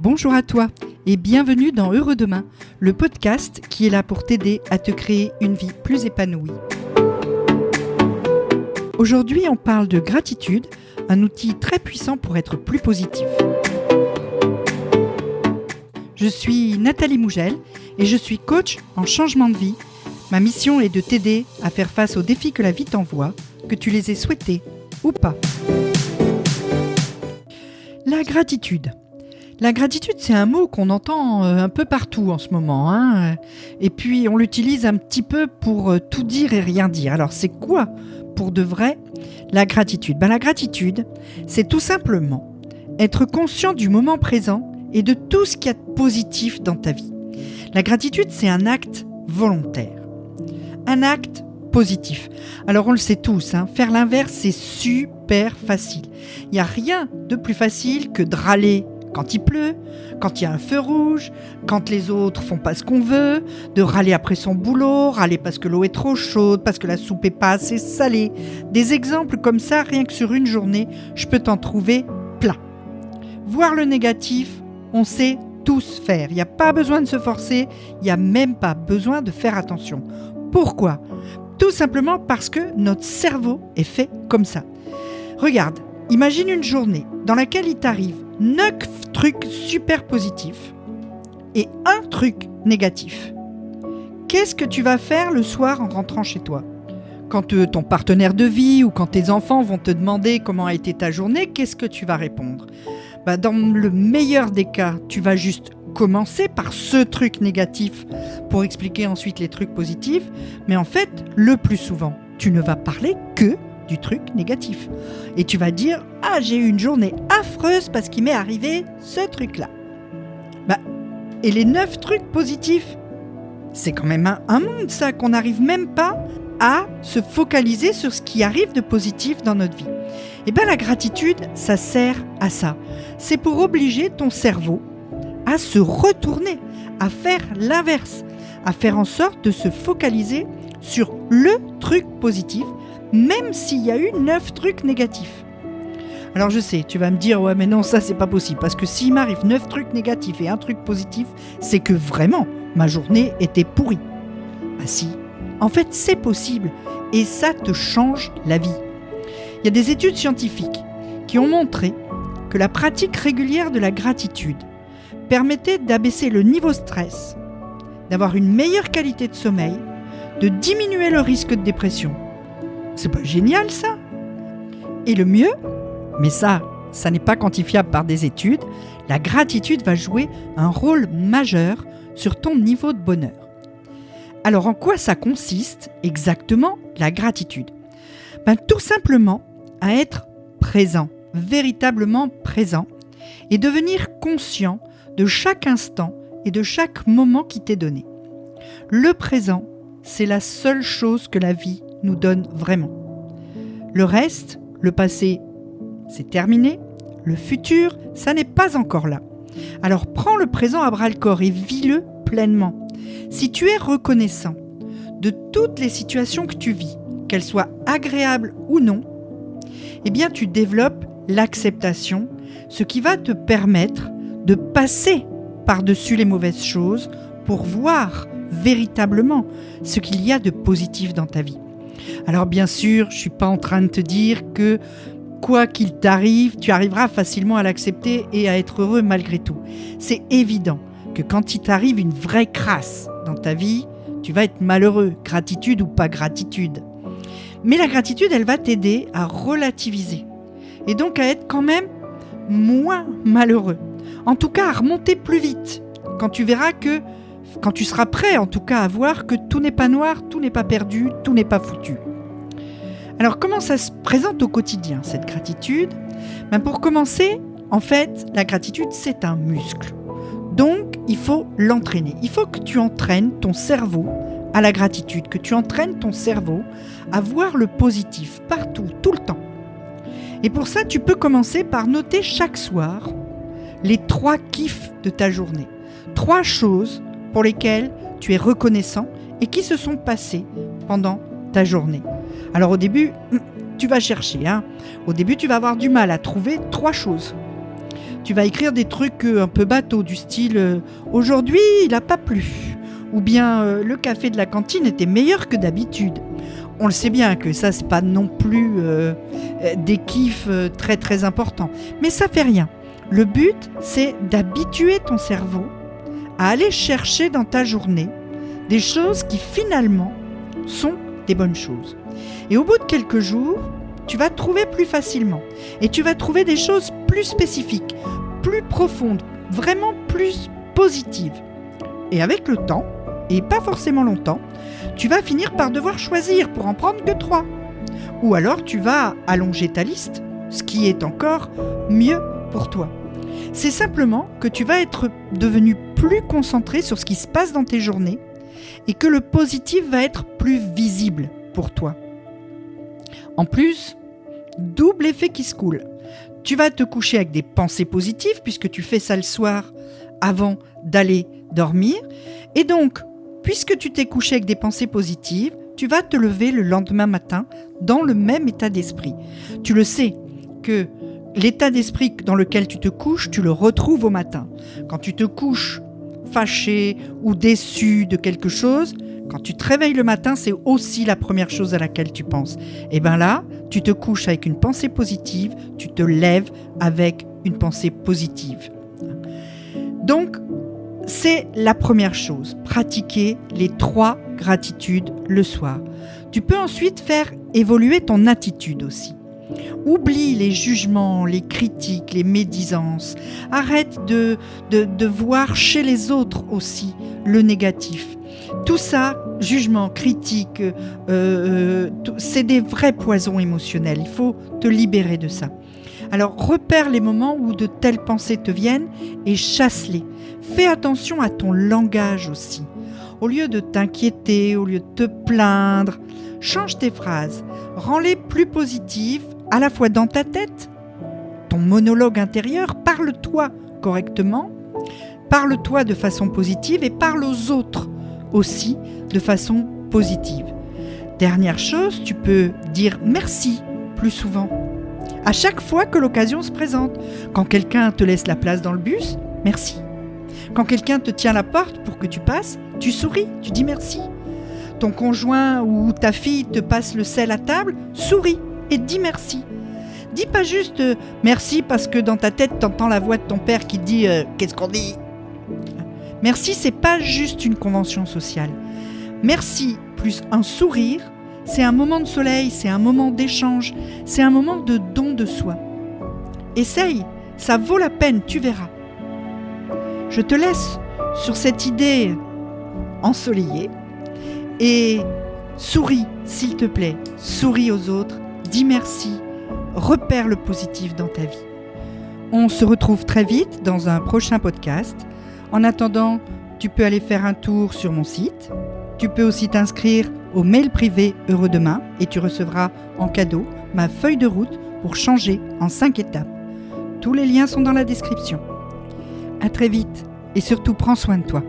Bonjour à toi et bienvenue dans Heureux Demain, le podcast qui est là pour t'aider à te créer une vie plus épanouie. Aujourd'hui, on parle de gratitude, un outil très puissant pour être plus positif. Je suis Nathalie Mougel et je suis coach en changement de vie. Ma mission est de t'aider à faire face aux défis que la vie t'envoie, que tu les aies souhaités ou pas. La gratitude. La gratitude, c'est un mot qu'on entend un peu partout en ce moment. Et puis, on l'utilise un petit peu pour tout dire et rien dire. Alors, c'est quoi, pour de vrai, la gratitude ? La gratitude, c'est tout simplement être conscient du moment présent et de tout ce qu'il y a de positif dans ta vie. La gratitude, c'est un acte volontaire. Un acte positif. Alors, on le sait tous, faire l'inverse, c'est super facile. Il n'y a rien de plus facile que de râler quand il pleut, quand il y a un feu rouge, quand les autres font pas ce qu'on veut, de râler après son boulot, râler parce que l'eau est trop chaude, parce que la soupe est pas assez salée. Des exemples comme ça, rien que sur une journée, je peux t'en trouver plein. Voir le négatif, on sait tous faire. Il n'y a pas besoin de se forcer, il n'y a même pas besoin de faire attention. Pourquoi ? Tout simplement parce que notre cerveau est fait comme ça. Regarde, imagine une journée dans laquelle il t'arrive 9 trucs super positifs et un truc négatif. Qu'est-ce que tu vas faire le soir en rentrant chez toi ? Quand ton partenaire de vie ou quand tes enfants vont te demander comment a été ta journée, qu'est-ce que tu vas répondre ? Dans le meilleur des cas, tu vas juste commencer par ce truc négatif pour expliquer ensuite les trucs positifs. Mais en fait, le plus souvent, tu ne vas parler que du truc négatif. Et tu vas dire « Ah, j'ai eu une journée affreuse parce qu'il m'est arrivé ce truc-là. » Et les 9 trucs positifs, c'est quand même un monde ça, qu'on n'arrive même pas à se focaliser sur ce qui arrive de positif dans notre vie. La gratitude, ça sert à ça. C'est pour obliger ton cerveau à se retourner, à faire l'inverse, à faire en sorte de se focaliser sur le truc positif, même s'il y a eu 9 trucs négatifs. Alors je sais, tu vas me dire, ouais mais non, ça c'est pas possible, parce que s'il m'arrive 9 trucs négatifs et un truc positif, c'est que vraiment, ma journée était pourrie. Si, en fait c'est possible, et ça te change la vie. Il y a des études scientifiques qui ont montré que la pratique régulière de la gratitude permettait d'abaisser le niveau stress, d'avoir une meilleure qualité de sommeil, de diminuer le risque de dépression. C'est pas génial ça ? Et le mieux, mais ça n'est pas quantifiable par des études, la gratitude va jouer un rôle majeur sur ton niveau de bonheur. Alors en quoi ça consiste exactement la gratitude ? Tout simplement à être présent, véritablement présent, et devenir conscient de chaque instant et de chaque moment qui t'est donné. Le présent, c'est la seule chose que la vie nous donne vraiment. Le reste, le passé, c'est terminé. Le futur, ça n'est pas encore là. Alors prends le présent à bras-le-corps et vis-le pleinement. Si tu es reconnaissant de toutes les situations que tu vis, qu'elles soient agréables ou non, tu développes l'acceptation, ce qui va te permettre de passer par-dessus les mauvaises choses pour voir véritablement ce qu'il y a de positif dans ta vie. Alors bien sûr, je ne suis pas en train de te dire que quoi qu'il t'arrive, tu arriveras facilement à l'accepter et à être heureux malgré tout. C'est évident que quand il t'arrive une vraie crasse dans ta vie, tu vas être malheureux, gratitude ou pas gratitude. Mais la gratitude, elle va t'aider à relativiser et donc à être quand même moins malheureux. En tout cas, à remonter plus vite quand tu verras que, quand tu seras prêt en tout cas à voir que tout n'est pas noir, tout n'est pas perdu, tout n'est pas foutu. Alors comment ça se présente au quotidien cette gratitude ? Pour commencer, en fait, la gratitude c'est un muscle. Donc il faut l'entraîner. Il faut que tu entraînes ton cerveau à la gratitude, que tu entraînes ton cerveau à voir le positif partout, tout le temps. Et pour ça, tu peux commencer par noter chaque soir les 3 kiffs de ta journée. 3 choses pour lesquelles tu es reconnaissant et qui se sont passées pendant ta journée. Alors au début, tu vas chercher. Au début, tu vas avoir du mal à trouver 3 choses. Tu vas écrire des trucs un peu bateaux, du style aujourd'hui, il n'a pas plu » ou bien le café de la cantine était meilleur que d'habitude. On le sait bien que ça, c'est pas non plus des kiffs très très importants. Mais ça fait rien. Le but, c'est d'habituer ton cerveau à aller chercher dans ta journée des choses qui finalement sont des bonnes choses. Et au bout de quelques jours, tu vas trouver plus facilement. Et tu vas trouver des choses plus spécifiques, plus profondes, vraiment plus positives. Et avec le temps, et pas forcément longtemps, tu vas finir par devoir choisir pour en prendre que 3. Ou alors tu vas allonger ta liste, ce qui est encore mieux pour toi. C'est simplement que tu vas être devenu plus concentré sur ce qui se passe dans tes journées et que le positif va être plus visible pour toi. En plus, double effet qui se coule. Tu vas te coucher avec des pensées positives puisque tu fais ça le soir avant d'aller dormir. Et donc, puisque tu t'es couché avec des pensées positives, tu vas te lever le lendemain matin dans le même état d'esprit. Tu le sais que l'état d'esprit dans lequel tu te couches, tu le retrouves au matin. Quand tu te couches fâché ou déçu de quelque chose, quand tu te réveilles le matin, c'est aussi la première chose à laquelle tu penses. Et bien là, tu te couches avec une pensée positive, tu te lèves avec une pensée positive. Donc, c'est la première chose, pratiquer les 3 gratitudes le soir. Tu peux ensuite faire évoluer ton attitude aussi. Oublie les jugements, les critiques, les médisances. Arrête de voir chez les autres aussi le négatif. Tout ça, jugement, critique, c'est des vrais poisons émotionnels. Il faut te libérer de ça. Alors repère les moments où de telles pensées te viennent et chasse-les. Fais attention à ton langage aussi. Au lieu de t'inquiéter, au lieu de te plaindre, change tes phrases. Rends-les plus positives, à la fois dans ta tête, ton monologue intérieur, parle-toi correctement, parle-toi de façon positive et parle aux autres aussi de façon positive. Dernière chose, tu peux dire merci plus souvent. À chaque fois que l'occasion se présente. Quand quelqu'un te laisse la place dans le bus, merci. Quand quelqu'un te tient la porte pour que tu passes, tu souris, tu dis merci. Ton conjoint ou ta fille te passe le sel à table, souris et dis merci. Dis pas juste merci parce que dans ta tête, t'entends la voix de ton père qui dit qu'est-ce qu'on dit ? Merci, c'est pas juste une convention sociale. Merci plus un sourire, c'est un moment de soleil, c'est un moment d'échange, c'est un moment de don de soi. Essaye, ça vaut la peine, tu verras. Je te laisse sur cette idée ensoleillée et souris, s'il te plaît, souris aux autres, dis merci, repère le positif dans ta vie. On se retrouve très vite dans un prochain podcast. En attendant, tu peux aller faire un tour sur mon site. Tu peux aussi t'inscrire au mail privé Heureux Demain et tu recevras en cadeau ma feuille de route pour changer en 5 étapes. Tous les liens sont dans la description. À très vite et surtout prends soin de toi.